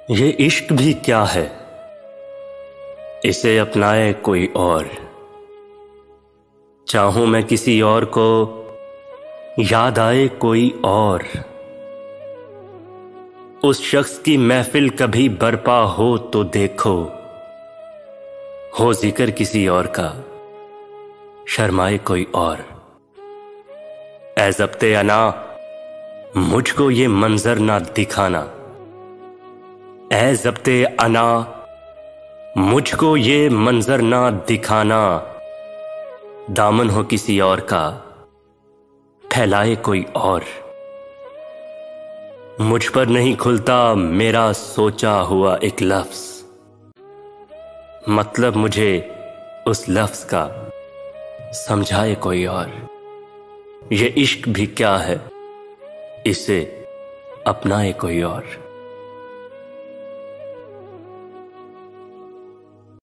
ये इश्क भी क्या है, इसे अपनाए कोई और। चाहूं मैं किसी और को, याद आए कोई और। उस शख्स की महफिल कभी बरपा हो तो देखो, हो जिक्र किसी और का, शर्माए कोई और। ऐ ज़ब्ते अना, मुझको ये मंजर ना दिखाना। ऐ ज़ब्ते अना, मुझको ये मंजर ना दिखाना। दामन हो किसी और का, फैलाए कोई और। मुझ पर नहीं खुलता मेरा सोचा हुआ एक लफ्ज, मतलब मुझे उस लफ्ज का समझाए कोई और। ये इश्क भी क्या है, इसे अपनाए कोई और।